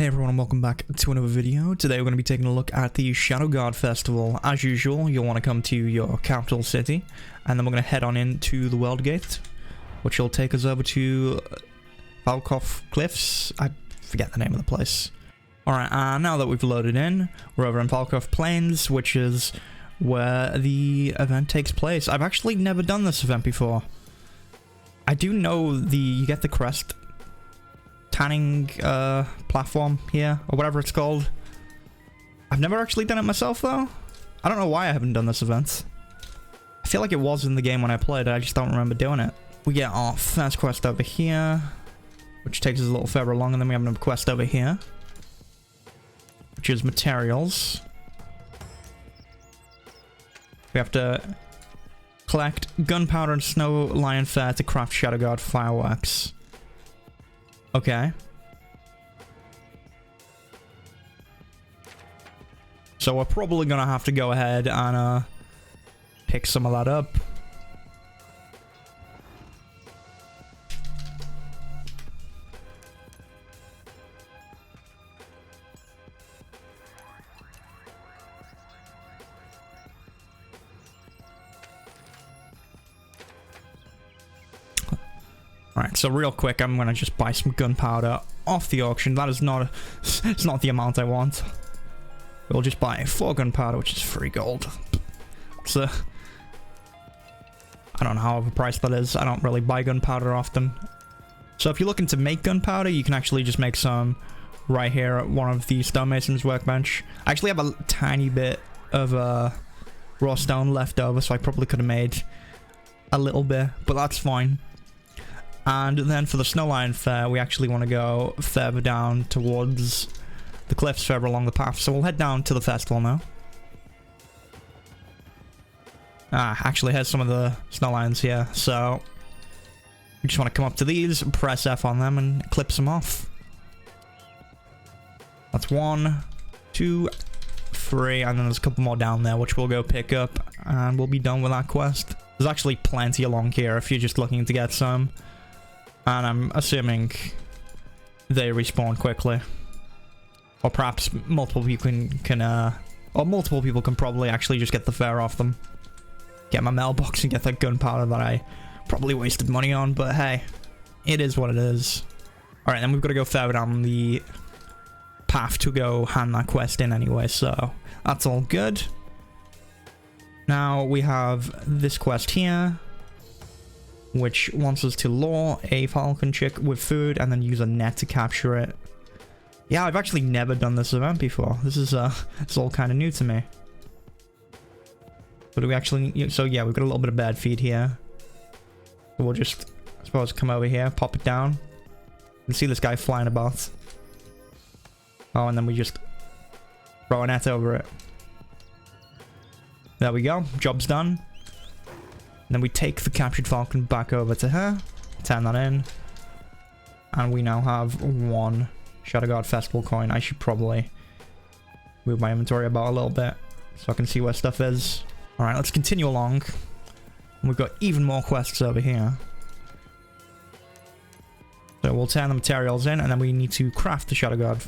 Hey everyone, and welcome back to another video. Today we're going to be taking a look at the Shadowguard Festival. As usual, you'll want to come to your capital city, and then we're going to head on into the World Gate, which will take us over to Falco Cliffs. I forget the name of the place. Alright, now that we've loaded in, we're over in Falco Plains, which is where the event takes place. I've actually never done this event before. I do know you get the crest tanning platform here, or whatever it's called. I've never actually done it myself though. I don't know why I haven't done this event. I feel like it was in the game when I played it, I just don't remember doing it. We get our first quest over here, which takes us a little further along, and then we have another quest over here, which is materials. We have to collect gunpowder and snowlion fare to craft Shadowguard fireworks. Okay. So we're probably gonna have to go ahead and pick some of that up. Alright, so real quick, I'm gonna just buy some gunpowder off the auction. That is not it's not the amount I want. We'll just buy 4 gunpowder, which is 3 gold. So I don't know how overpriced that is. I don't really buy gunpowder often. So if you're looking to make gunpowder, you can actually just make some right here at one of the stonemason's workbench. I actually have a tiny bit of raw stone left over, so I probably could have made a little bit, but that's fine. And then for the snowlion fare, we actually want to go further down towards the cliffs further along the path. So we'll head down to the festival now. Actually, here's some of the snowlions here. So we just want to come up to these, press F on them, and clip some off. That's 1, 2, 3, and then there's a couple more down there, which we'll go pick up, and we'll be done with that quest. There's actually plenty along here if you're just looking to get some. And I'm assuming they respawn quickly. Or perhaps multiple people multiple people can probably actually just get the fare off them. Get my mailbox and get that gunpowder that I probably wasted money on, but hey, it is what it is. Alright, then we've got to go further down the path to go hand that quest in anyway, so that's all good. Now we have this quest here, which wants us to lure a falcon chick with food and then use a net to capture it. Yeah, I've actually never done this event before. This is it's all kind of new to me. But do we actually... So yeah, we've got a little bit of bad feed here. We'll just, I suppose, come over here, pop it down. You can see this guy flying about. Oh, and then we just throw a net over it. There we go. Job's done. And then we take the captured falcon back over to her, turn that in, and we now have 1 Shadowguard Festival coin. I should probably move my inventory about a little bit so I can see where stuff is. Alright, let's continue along. And we've got even more quests over here. So we'll turn the materials in, and then we need to craft the Shadowguard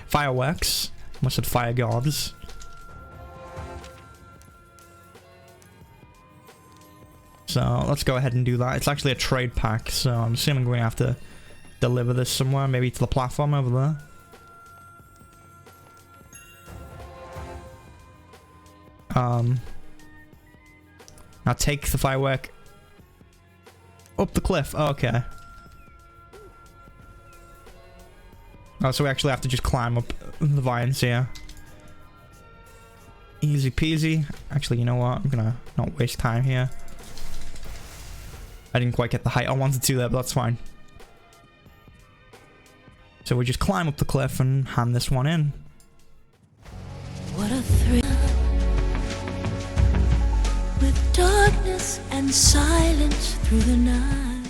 fireworks. I almost said fire guards. So let's go ahead and do that. It's actually a trade pack, so I'm assuming we're going to have to deliver this somewhere, maybe to the platform over there. Now take the firework up the cliff. Oh, okay. Oh, so we actually have to just climb up the vines here. Easy peasy. Actually, you know what? I'm going to not waste time here. I didn't quite get the height I wanted to there, but that's fine. So we just climb up the cliff and hand this one in. What a thrill, with darkness and silence through the night.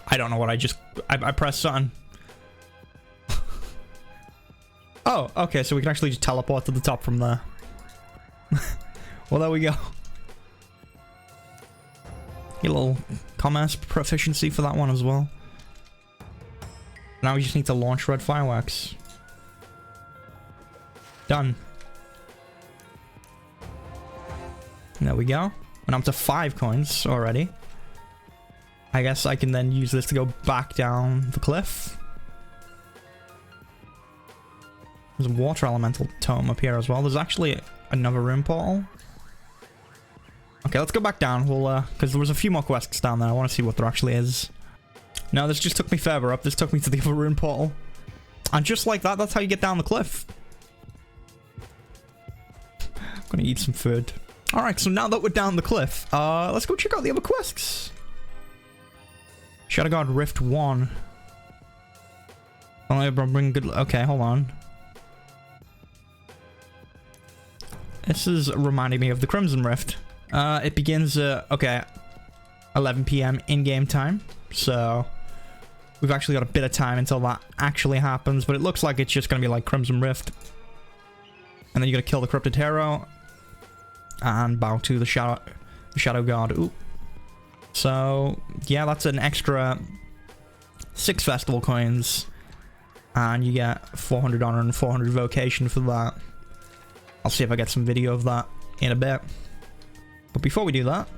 I don't know what I pressed something. Oh, okay, so we can actually just teleport to the top from there. Well, there we go. You little commerce proficiency for that one as well. Now we just need to launch red fireworks. Done. There we go. And I'm to 5 coins already. I guess I can then use this to go back down the cliff. There's a water elemental tome up here as well. There's actually another room portal. Okay, let's go back down. We'll, because there was a few more quests down there. I want to see what there actually is. No, this just took me further up. This took me to the other room portal. And just like that, that's how you get down the cliff. I'm gonna eat some food. Alright, so now that we're down the cliff, let's go check out the other quests. Shadowguard Rift 1. Only bring good... Okay, hold on. This is reminding me of the Crimson Rift. It begins, okay, 11 PM in-game time. So, we've actually got a bit of time until that actually happens. But it looks like it's just going to be like Crimson Rift. And then you're going to kill the Cryptid Hero. And bow to the Shadow God. Ooh. So, yeah, that's an extra 6 festival coins. And you get 400 honor and 400 vocation for that. I'll see if I get some video of that in a bit. But before we do that,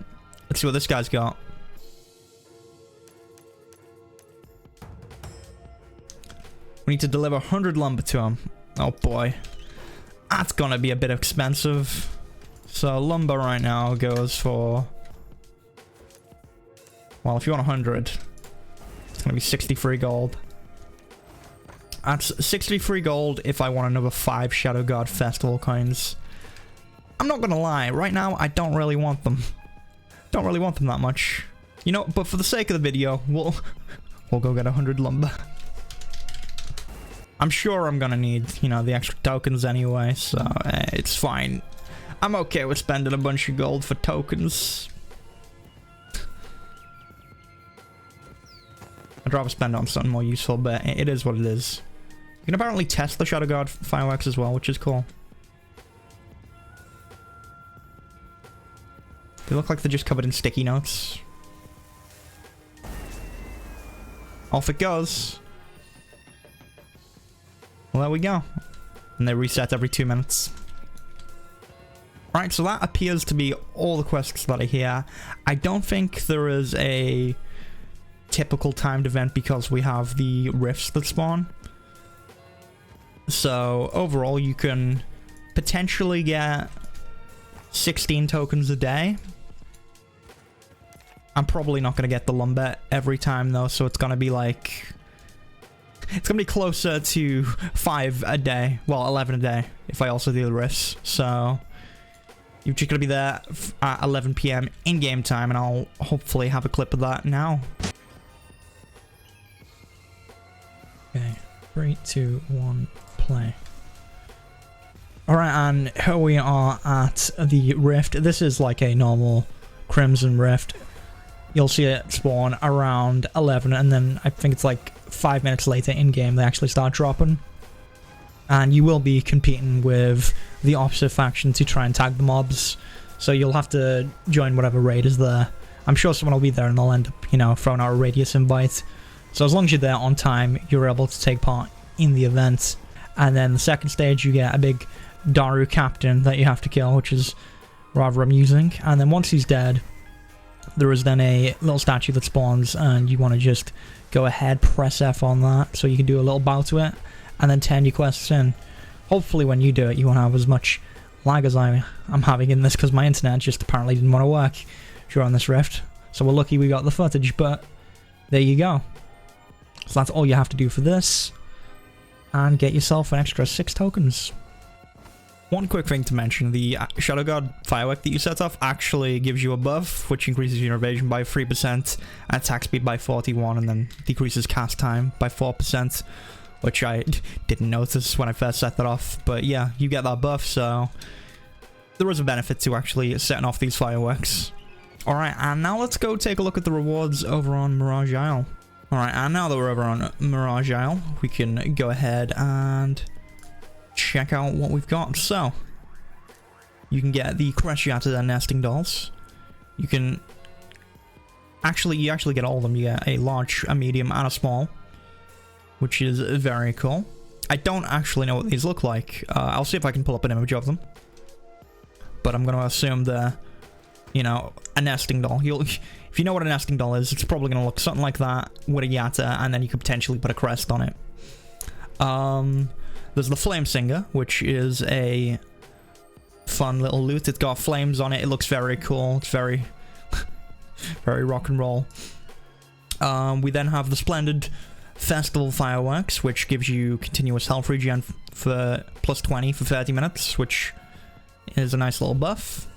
let's see what this guy's got. We need to deliver 100 lumber to him. Oh boy. That's gonna be a bit expensive. So lumber right now goes for... Well, if you want 100, it's gonna be 63 gold. That's 63 gold if I want another 5 Shadowguard Festival coins. I'm not gonna lie, right now I don't really want them. Don't really want them that much. You know, but for the sake of the video, we'll go get 100 lumber. I'm sure I'm gonna need, you know, the extra tokens anyway, so it's fine. I'm okay with spending a bunch of gold for tokens. I'd rather spend it on something more useful, but it is what it is. You can apparently test the Shadowguard fireworks as well, which is cool. They look like they're just covered in sticky notes. Off it goes. Well, there we go. And they reset every 2 minutes. Right, so that appears to be all the quests that are here. I don't think there is a typical timed event because we have the rifts that spawn. So overall you can potentially get 16 tokens a day. I'm probably not going to get the lumber every time though, so it's going to be like... It's going to be closer to 5 a day. Well, 11 a day if I also do the rifts. So you're just going to be there at 11 PM in-game time, and I'll hopefully have a clip of that now. Okay, 3, 2, 1, play. Alright, and here we are at the rift. This is like a normal Crimson Rift. You'll see it spawn around 11, and then I think it's like 5 minutes later in-game they actually start dropping. And you will be competing with the opposite faction to try and tag the mobs. So you'll have to join whatever raid is there. I'm sure someone will be there and they'll end up, you know, throwing out a radius invite. So as long as you're there on time, you're able to take part in the event. And then the second stage, you get a big Daru captain that you have to kill, which is rather amusing. And then once he's dead, there is then a little statue that spawns, and you want to just go ahead, press F on that, so you can do a little bow to it, and then turn your quests in. Hopefully when you do it, you won't have as much lag as I'm having in this, because my internet just apparently didn't want to work during this rift. So we're lucky we got the footage, but there you go. So that's all you have to do for this, and get yourself an extra 6 tokens. One quick thing to mention, the Shadowguard firework that you set off actually gives you a buff, which increases your evasion by 3%, attack speed by 41, and then decreases cast time by 4%, which I didn't notice when I first set that off. But yeah, you get that buff, so there is a benefit to actually setting off these fireworks. Alright, and now let's go take a look at the rewards over on Mirage Isle. Alright, and now that we're over on Mirage Isle, we can go ahead and check out what we've got. So you can get the crest yata and nesting dolls. You can Actually, you actually get all of them. You get a large, a medium, and a small, which is very cool. I don't actually know what these look like. I'll see if I can pull up an image of them. But I'm going to assume they're, you know, a nesting doll. If you know what a nesting doll is, it's probably going to look something like that with a yata, and then you could potentially put a crest on it. There's the flamesinger, which is a fun little lute. It's got flames on it. It looks very cool. It's very, very rock and roll. We then have the splendid festival fireworks, which gives you continuous health regen for +20 for 30 minutes, which is a nice little buff.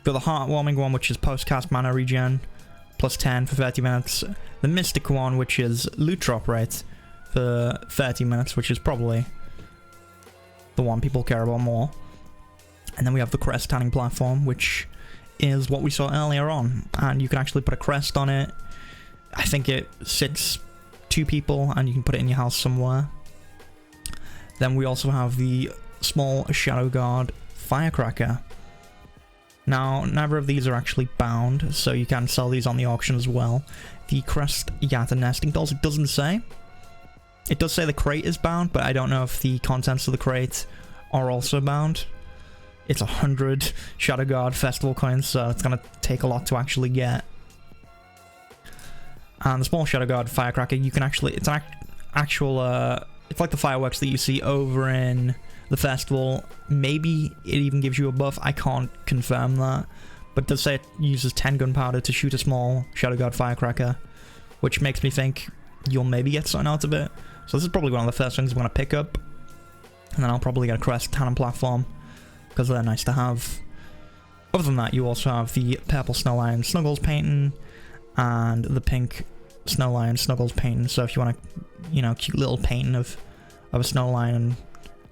Got the heartwarming one, which is post-cast mana regen, +10 for 30 minutes. The mystic one, which is loot drop rate for 30 minutes, which is probably the one people care about more. And then we have the crest tanning platform, which is what we saw earlier on, and you can actually put a crest on it. I think it sits 2 people, and you can put it in your house somewhere. Then we also have the small Shadowguard firecracker. Now, neither of these are actually bound, so you can sell these on the auction as well. The crest yata nesting dolls, it doesn't say. It does say the crate is bound, but I don't know if the contents of the crate are also bound. It's 100 Shadowguard Festival coins, so it's going to take a lot to actually get. And the small Shadowguard firecracker, you can actually, it's an actual, it's like the fireworks that you see over in the festival. Maybe it even gives you a buff, I can't confirm that. But it does say it uses 10 gunpowder to shoot a small Shadowguard firecracker, which makes me think you'll maybe get something out of it. So this is probably one of the first things I'm going to pick up. And then I'll probably get a crest cannon platform, because they're nice to have. Other than that, you also have the purple snowlion snuggles painting, and the pink snowlion snuggles painting. So if you want a, you know, cute little painting of a snowlion,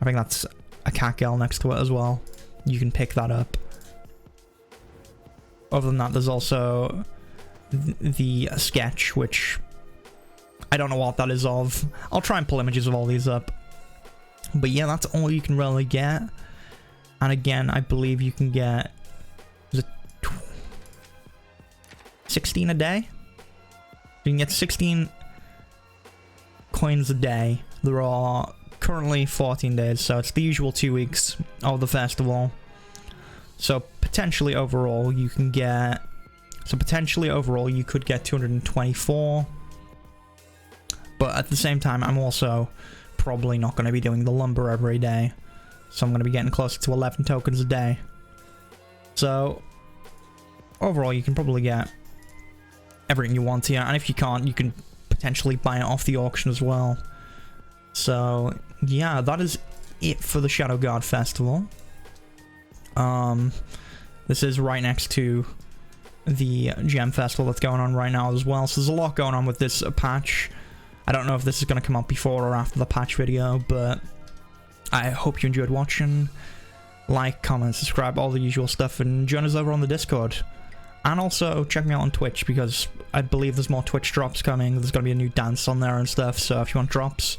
I think that's a cat girl next to it as well, you can pick that up. Other than that, there's also the sketch, which I don't know what that is of. I'll try and pull images of all these up. But yeah, that's all you can really get. And again, I believe you can get, is it 16 a day? You can get 16 coins a day. There are currently 14 days, so it's the usual 2 weeks of the festival. So potentially overall you can get, you could get 224. But at the same time, I'm also probably not going to be doing the lumber every day. So I'm going to be getting closer to 11 tokens a day. So, overall, you can probably get everything you want here. And if you can't, you can potentially buy it off the auction as well. So, yeah, that is it for the Shadowguard Festival. This is right next to the Gem Festival that's going on right now as well. So there's a lot going on with this patch. I don't know if this is going to come up before or after the patch video, but I hope you enjoyed watching. Like, comment, subscribe, all the usual stuff, and join us over on the Discord. And also, check me out on Twitch, because I believe there's more Twitch drops coming. There's going to be a new dance on there and stuff, so if you want drops,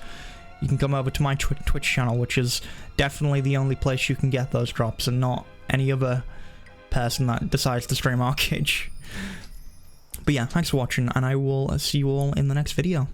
you can come over to my Twitch channel, which is definitely the only place you can get those drops, and not any other person that decides to stream Archeage. But yeah, thanks for watching, and I will see you all in the next video.